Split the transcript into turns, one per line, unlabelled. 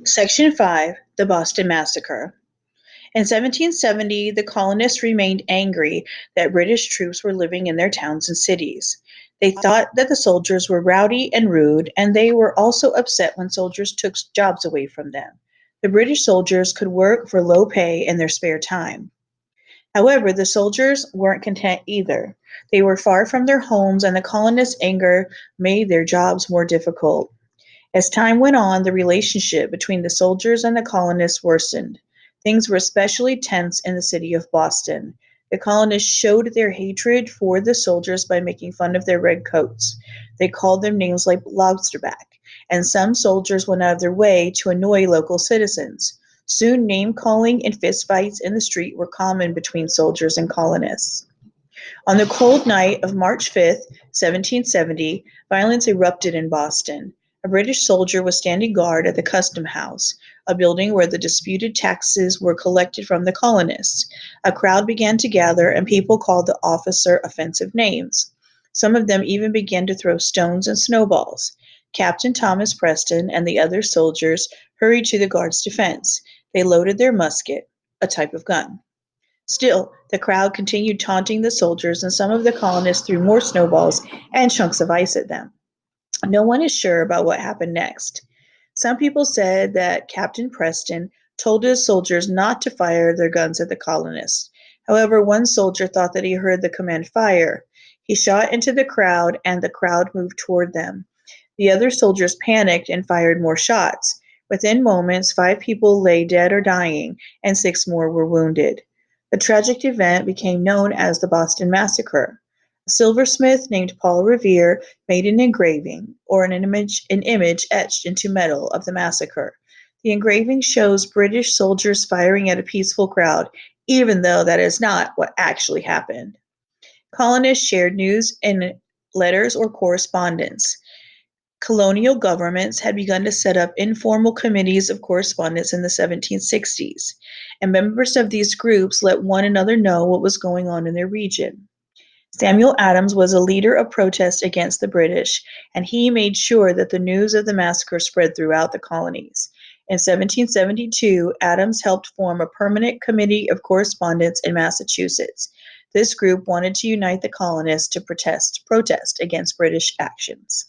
Section 5, the Boston Massacre. In 1770, the colonists remained angry that British troops were living in their towns and cities. They thought that the soldiers were rowdy and rude, and they were also upset when soldiers took jobs away from them. The British soldiers could work for low pay in their spare time. However, the soldiers weren't content either. They were far from their homes, and the colonists' anger made their jobs more difficult. As time went on, the relationship between the soldiers and the colonists worsened. Things were especially tense in the city of Boston. The colonists showed their hatred for the soldiers by making fun of their red coats. They called them names like lobsterback, and some soldiers went out of their way to annoy local citizens. Soon, name calling and fistfights in the street were common between soldiers and colonists. On the cold night of March 5th, 1770, violence erupted in Boston. A British soldier was standing guard at the Custom House, a building where the disputed taxes were collected from the colonists. A crowd began to gather, and people called the officer offensive names. Some of them even began to throw stones and snowballs. Captain Thomas Preston and the other soldiers hurried to the guard's defense. They loaded their musket, a type of gun. Still, the crowd continued taunting the soldiers, and some of the colonists threw more snowballs and chunks of ice at them. No one is sure about what happened next. Some people said that Captain Preston told his soldiers not to fire their guns at the colonists. However, one soldier thought that he heard the command fire. He shot into the crowd, and the crowd moved toward them. The other soldiers panicked and fired more shots. Within moments, 5 people lay dead or dying, and 6 more were wounded. The tragic event became known as the Boston Massacre. A silversmith named Paul Revere made an engraving, or an image etched into metal of the massacre. The engraving shows British soldiers firing at a peaceful crowd, even though that is not what actually happened. Colonists shared news in letters or correspondence. Colonial governments had begun to set up informal committees of correspondence in the 1760s, and members of these groups let one another know what was going on in their region. Samuel Adams was a leader of protest against the British, and he made sure that the news of the massacre spread throughout the colonies. In 1772, Adams helped form a permanent committee of correspondence in Massachusetts. This group wanted to unite the colonists to protest against British actions.